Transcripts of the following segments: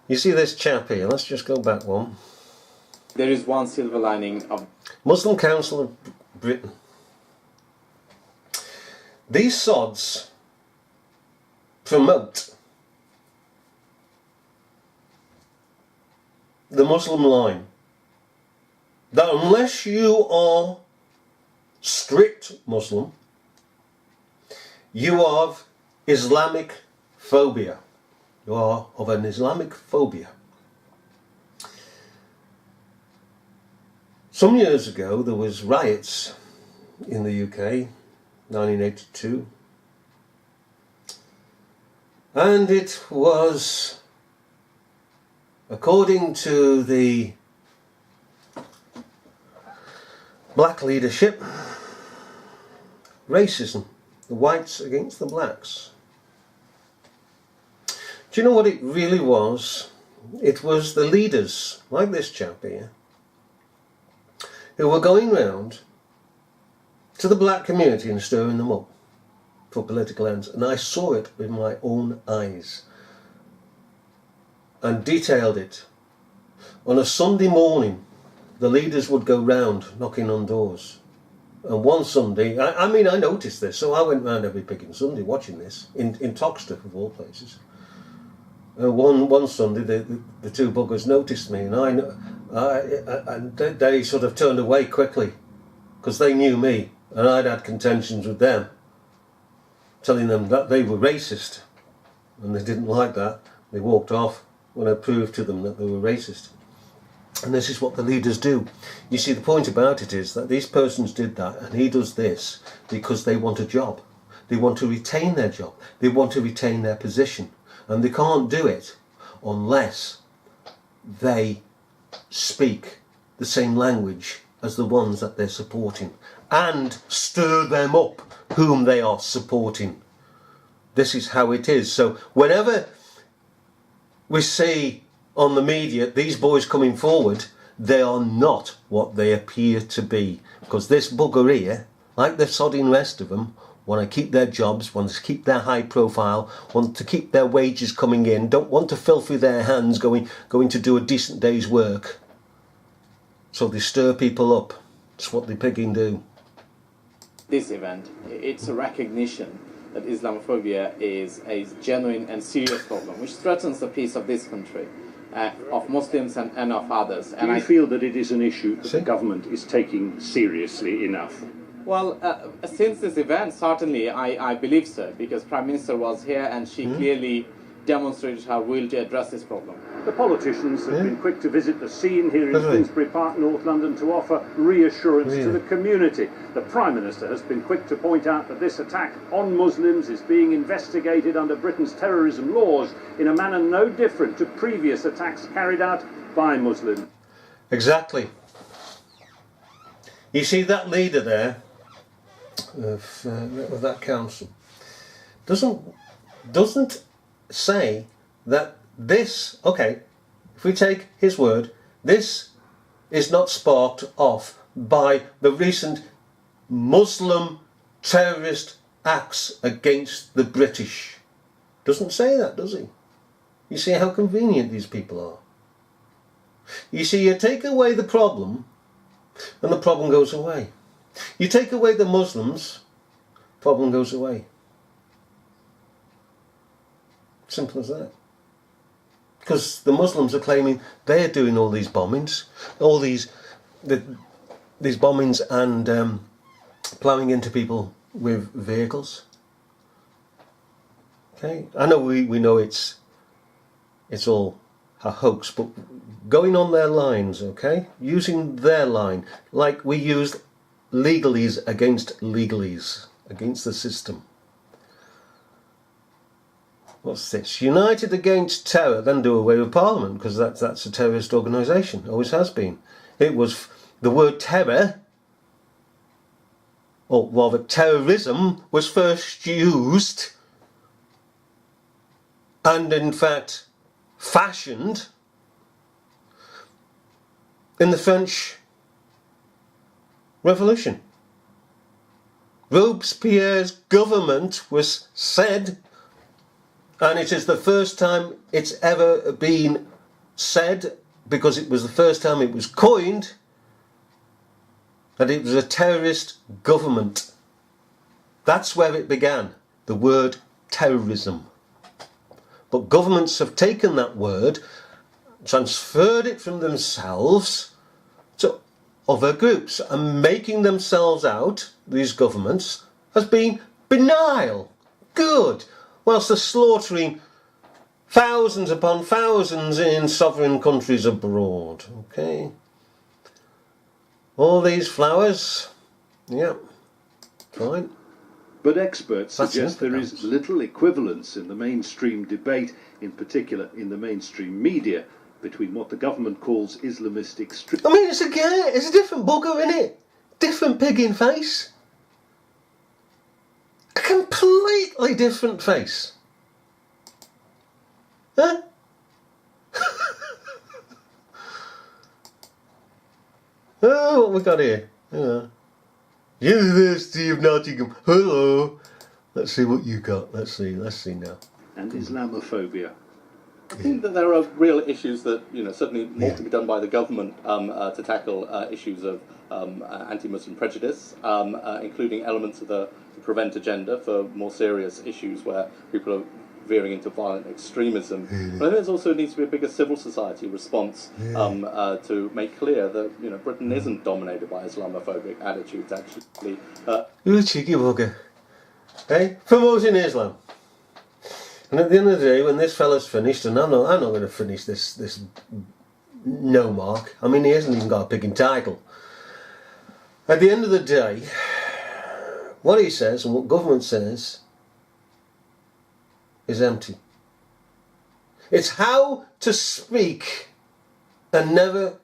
You see this chap here, let's just go back one. There is one silver lining of Muslim Council of Britain. These sods promote the Muslim line, that unless you are strict Muslim, you have Islamic phobia. You are of an Islamic phobia. Some years ago there was riots in the UK, 1982, and it was, according to the black leadership, racism, the whites against the blacks. Do you know what it really was? It was the leaders, like this chap here, who were going round to the black community and stirring them up for political ends. And I saw it with my own eyes and detailed it. On a Sunday morning, the leaders would go round knocking on doors. And one Sunday, I noticed this, so I went round every picking Sunday watching this, in Toxteth of all places. One Sunday, the two buggers noticed me, and they sort of turned away quickly, because they knew me, and I'd had contentions with them, telling them that they were racist, and they didn't like that. They walked off when I proved to them that they were racist. And this is what the leaders do. You see, the point about it is that these persons did that, and he does this because they want a job. They want to retain their job. They want to retain their position. And they can't do it unless they speak the same language as the ones that they're supporting and stir them up whom they are supporting. This is how it is. So whenever we see on the media these boys coming forward, they are not what they appear to be, because this bugger here, like the sodding rest of them, want to keep their jobs, want to keep their high profile, want to keep their wages coming in, don't want to fill through their hands going to do a decent day's work. So they stir people up. It's what the pigging do. This event, it's a recognition that Islamophobia is a genuine and serious problem which threatens the peace of this country, of Muslims and of others. Do you feel that it is an issue that the government is taking seriously enough? Well, since this event, certainly I believe so, because Prime Minister was here and she clearly demonstrated her will to address this problem. The politicians have been quick to visit the scene here in Finsbury Park, North London, to offer reassurance to the community. The Prime Minister has been quick to point out that this attack on Muslims is being investigated under Britain's terrorism laws in a manner no different to previous attacks carried out by Muslims. Exactly. You see that leader there of that council doesn't say that this, okay, if we take his word, this is not sparked off by the recent Muslim terrorist acts against the British. Doesn't say that, does he? You see how convenient these people are. You see, you take away the problem and the problem goes away. You take away the Muslims, problem goes away. Simple as that. Because the Muslims are claiming they're doing all these bombings, all these bombings and ploughing into people with vehicles. Okay, I know we know it's all a hoax, but going on their lines, okay, using their line, like we used legalese against legalese, against the system. What's this? United against terror, then do away with Parliament, because that's a terrorist organisation, always has been. It was the word terror, or rather terrorism, was first used and in fact fashioned in the French Revolution. Robespierre's government was said, and it is the first time it's ever been said, because it was the first time it was coined, that it was a terrorist government. That's where it began, the word terrorism. But governments have taken that word, transferred it from themselves to other groups, and making themselves out, these governments, as being benign, good, whilst they're slaughtering thousands upon thousands in sovereign countries abroad. Okay? All these flowers, yeah, fine. But experts suggest there is little equivalence in the mainstream debate, in particular in the mainstream media, between what the government calls Islamist extremism. I mean, it's a different bugger, isn't it? Different pig in face. A completely different face. Huh? Oh, what we got here? Yeah. University of Nottingham. Hello. Let's see what you got. Let's see now. And Islamophobia. I think that there are real issues that, certainly more can be done by the government to tackle issues of anti-Muslim prejudice, including elements of the prevent agenda for more serious issues where people are veering into violent extremism. But I think there also needs to be a bigger civil society response to make clear that Britain isn't dominated by Islamophobic attitudes. Actually, you cheeky bugger, hey, promoting Islam. And at the end of the day, when this fella's finished, and I'm not going to finish this no mark. I mean, he hasn't even got a picking title. At the end of the day, what he says and what government says is empty. It's how to speak and never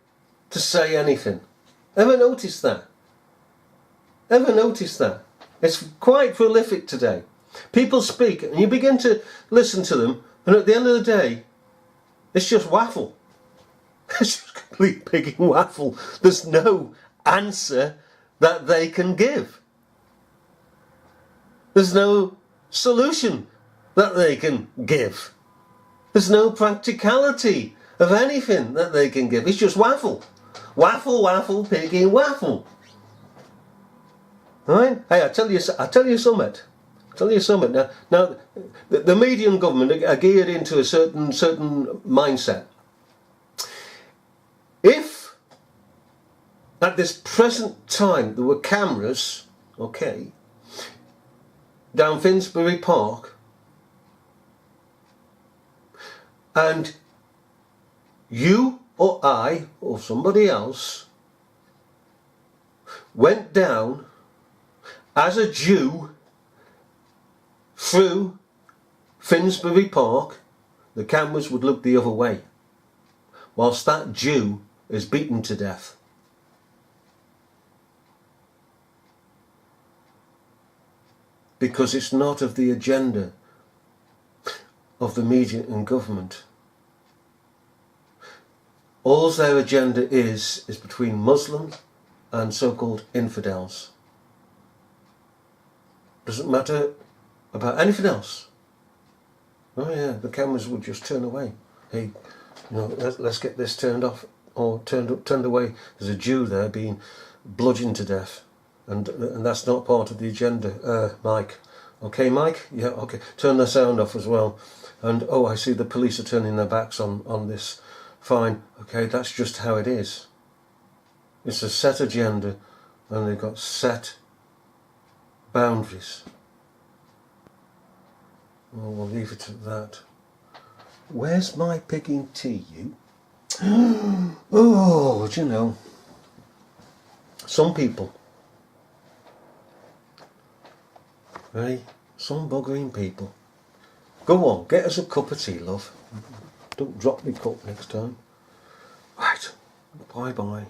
to say anything. Ever notice that? Ever notice that? It's quite prolific today. People speak and you begin to listen to them, and at the end of the day, it's just waffle. It's just complete picking waffle. There's no answer that they can give. There's no solution that they can give. There's no practicality of anything that they can give. It's just waffle. Waffle, waffle, picking waffle. Right? Hey, I tell you something. Now, the media and government are geared into a certain mindset. If at this present time there were cameras, okay, down Finsbury Park, and you or I or somebody else went down as a Jew through Finsbury Park, the cameras would look the other way, whilst that Jew is beaten to death. Because it's not of the agenda of the media and government. All their agenda is between Muslims and so-called infidels. Doesn't matter about anything else. Oh yeah, the cameras would just turn away. Hey, let's get this turned off or turned away. There's a Jew there being bludgeoned to death, and that's not part of the agenda. Mike, okay, Mike, yeah, okay. Turn the sound off as well. And oh, I see the police are turning their backs on this. Fine, okay, that's just how it is. It's a set agenda, and they've got set boundaries. Well, we'll leave it at that. Where's my picking tea, you? Oh, do you know, some people, right? Some buggering people. Go on, get us a cup of tea, love. Don't drop me cup next time. Right, bye-bye.